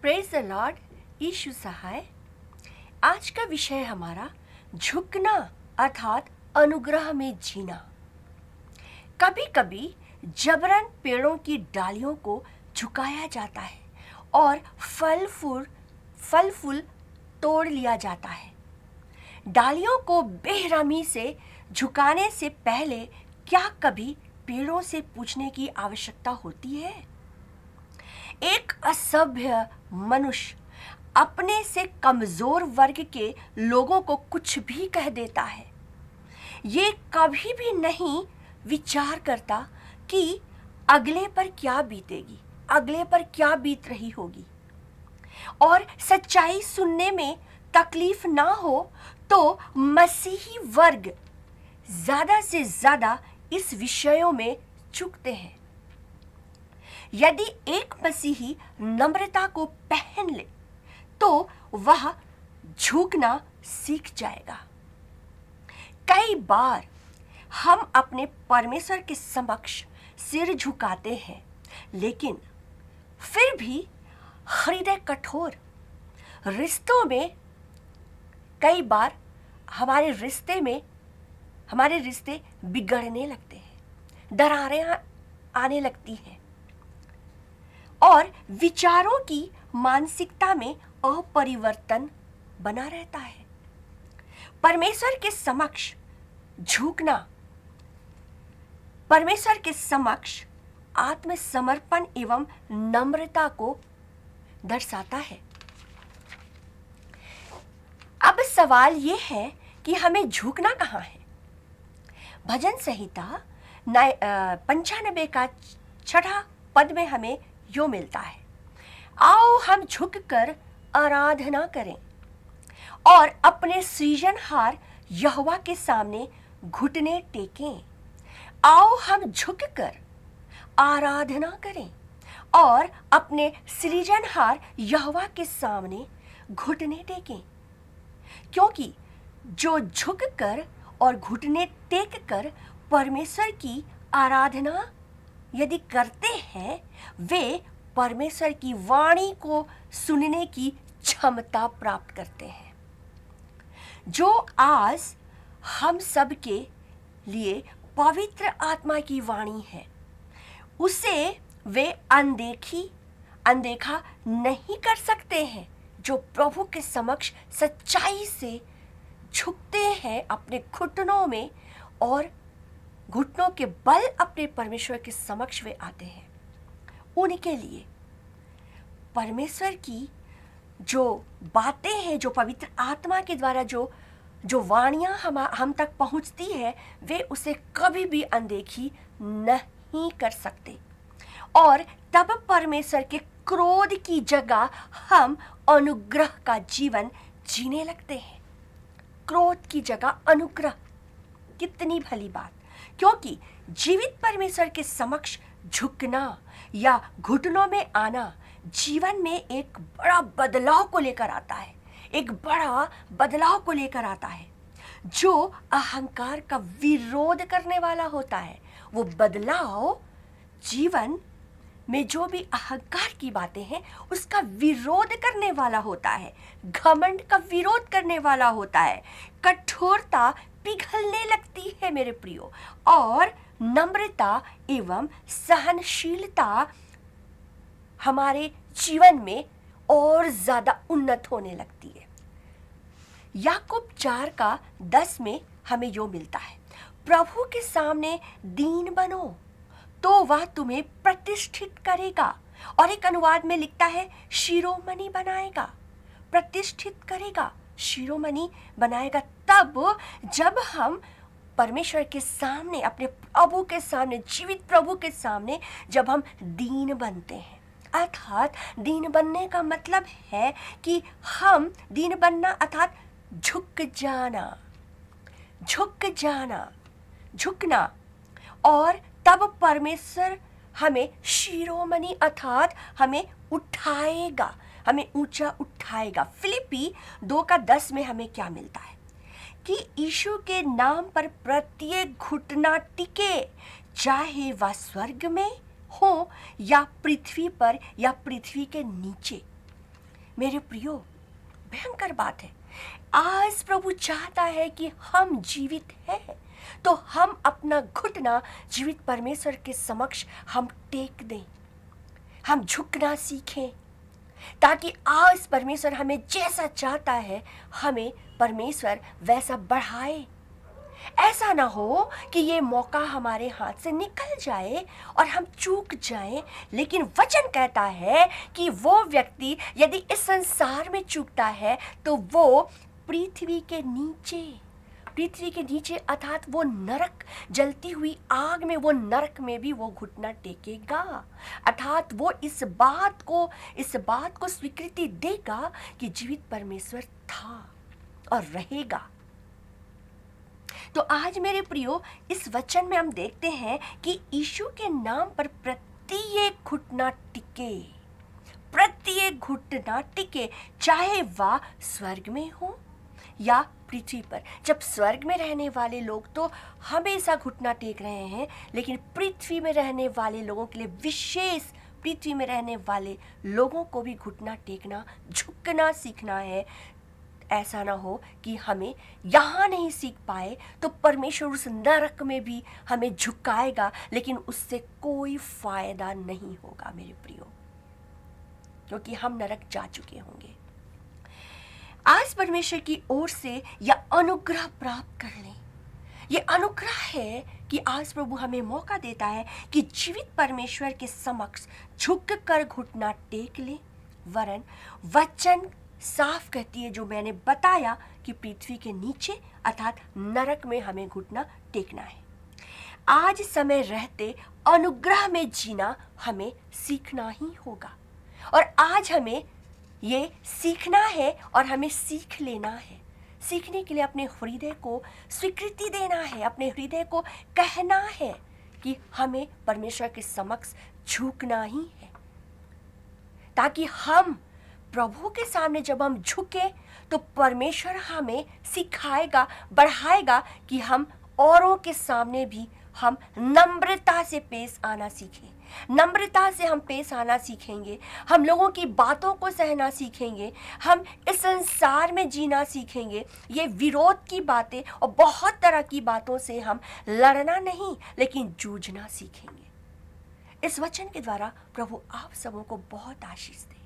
Praise the lord. Yeshu सहाय। आज का विषय हमारा झुकना अर्थात अनुग्रह में जीना। कभी कभी जबरन पेड़ों की डालियों को झुकाया जाता है और फल फूल तोड़ लिया जाता है। डालियों को बेरहमी से झुकाने से पहले क्या कभी पेड़ों से पूछने की आवश्यकता होती है? एक असभ्य मनुष्य अपने से कमजोर वर्ग के लोगों को कुछ भी कह देता है। ये कभी भी नहीं विचार करता कि अगले पर क्या बीतेगी, अगले पर क्या बीत रही होगी। और सच्चाई सुनने में तकलीफ ना हो तो मसीही वर्ग ज्यादा से ज्यादा इस विषयों में चूकते हैं। यदि एक मसीही नम्रता को पहन ले तो वह झुकना सीख जाएगा। कई बार हम अपने परमेश्वर के समक्ष सिर झुकाते हैं, लेकिन फिर भी हृदय कठोर रिश्तों में कई बार हमारे रिश्ते बिगड़ने लगते हैं, दरारें आने लगती हैं और विचारों की मानसिकता में अपरिवर्तन बना रहता है। परमेश्वर के समक्ष झुकना परमेश्वर के समक्ष आत्मसमर्पण एवं नम्रता को दर्शाता है। अब सवाल ये है कि हमें झुकना कहाँ है? भजन संहिता 95 का 6 पद में हमें यो मिलता है, आओ हम झुककर आराधना करें और अपने सृजनहार यहोवा के सामने घुटने टेकें। आओ हम झुककर आराधना करें और अपने सृजनहार यहोवा के सामने घुटने टेकें, क्योंकि जो झुककर और घुटने टेक कर परमेश्वर की आराधना यदि करते हैं, वे परमेश्वर की वाणी को सुनने की क्षमता प्राप्त करते हैं, जो आज हम सब के लिए पवित्र आत्मा की वाणी है। उसे वे अनदेखा नहीं कर सकते हैं जो प्रभु के समक्ष सच्चाई से झुकते हैं अपने घुटनों में, और घुटनों के बल अपने परमेश्वर के समक्ष वे आते हैं। उनके लिए परमेश्वर की जो बातें हैं, जो पवित्र आत्मा के द्वारा जो वाणियाँ हम तक पहुँचती है, वे उसे कभी भी अनदेखी नहीं कर सकते। और तब परमेश्वर के क्रोध की जगह हम अनुग्रह का जीवन जीने लगते हैं। क्रोध की जगह अनुग्रह, कितनी भली बात! क्योंकि जीवित परमेश्वर के समक्ष झुकना या घुटनों में आना जीवन में एक बड़ा बदलाव को लेकर आता है, जो अहंकार का विरोध करने वाला होता है। वो बदलाव जीवन में जो भी अहंकार की बातें हैं उसका विरोध करने वाला होता है, घमंड का विरोध करने वाला होता है। कठोरता पिघलने लगती है मेरे प्रियो, और नम्रता एवं सहनशीलता हमारे जीवन में और ज्यादा उन्नत होने लगती है। याकूब 4 का 10 में हमें यो मिलता है, प्रभु के सामने दीन बनो तो वह तुम्हें प्रतिष्ठित करेगा। और एक अनुवाद में लिखता है शिरोमणि बनाएगा, प्रतिष्ठित करेगा, शिरोमणि बनाएगा। तब जब हम परमेश्वर के सामने, अपने प्रभु के सामने, जीवित प्रभु के सामने जब हम दीन बनते हैं, अर्थात दीन बनने का मतलब है कि हम दीन बनना अर्थात झुकना, और तब परमेश्वर हमें शिरोमणि अर्थात हमें उठाएगा, हमें ऊंचा उठाएगा। फिलिपी 2 का 10 में हमें क्या मिलता है कि यीशु के नाम पर प्रत्येक घुटना टिके, चाहे वह स्वर्ग में हो या पृथ्वी पर या पृथ्वी के नीचे। मेरे प्रियो, भयंकर बात है। आज प्रभु चाहता है कि हम जीवित हैं तो हम अपना घुटना जीवित परमेश्वर के समक्ष हम टेक दें, हम झुकना सीखें, ताकि आज परमेश्वर हमें जैसा चाहता है हमें परमेश्वर वैसा बढ़ाए। ऐसा ना हो कि ये मौका हमारे हाथ से निकल जाए और हम चूक जाएं। लेकिन वचन कहता है कि वो व्यक्ति यदि इस संसार में चूकता है तो वो पृथ्वी के नीचे अर्थात वो नरक, जलती हुई आग में, वो नरक में भी वो घुटना टेकेगा। अर्थात वो इस बात को स्वीकृति देगा कि जीवित परमेश्वर था और रहेगा। तो आज मेरे प्रियो, इस वचन में हम देखते हैं कि यीशु के नाम पर प्रत्येक घुटना टिके, चाहे वह स्वर्ग में हो या पृथ्वी पर। जब स्वर्ग में रहने वाले लोग तो हमेशा घुटना टेक रहे हैं, लेकिन पृथ्वी में रहने वाले लोगों के लिए विशेष, पृथ्वी में रहने वाले लोगों को भी घुटना टेकना, झुकना सीखना है। ऐसा ना हो कि हमें यहाँ नहीं सीख पाए तो परमेश्वर उस नरक में भी हमें झुकाएगा, लेकिन उससे कोई फायदा नहीं होगा मेरे प्रियो, क्योंकि हम नरक जा चुके होंगे। आज परमेश्वर की ओर से यह अनुग्रह प्राप्त कर लें। ये अनुग्रह है कि आज प्रभु हमें मौका देता है कि जीवित परमेश्वर के समक्ष झुक कर घुटना टेक लें। वरन वचन साफ कहती है, जो मैंने बताया, कि पृथ्वी के नीचे अर्थात नरक में हमें घुटना टेकना है। आज समय रहते अनुग्रह में जीना हमें सीखना ही होगा, और आज हमें ये सीखना है और हमें सीख लेना है। सीखने के लिए अपने हृदय को स्वीकृति देना है, अपने हृदय को कहना है कि हमें परमेश्वर के समक्ष झुकना ही है, ताकि हम प्रभु के सामने जब हम झुके तो परमेश्वर हमें सिखाएगा, बढ़ाएगा कि हम औरों के सामने भी हम नम्रता से पेश आना सीखें। नम्रता से हम पेश आना सीखेंगे, हम लोगों की बातों को सहना सीखेंगे, हम इस संसार में जीना सीखेंगे। ये विरोध की बातें और बहुत तरह की बातों से हम लड़ना नहीं, लेकिन जूझना सीखेंगे। इस वचन के द्वारा प्रभु आप सबों को बहुत आशीष दे।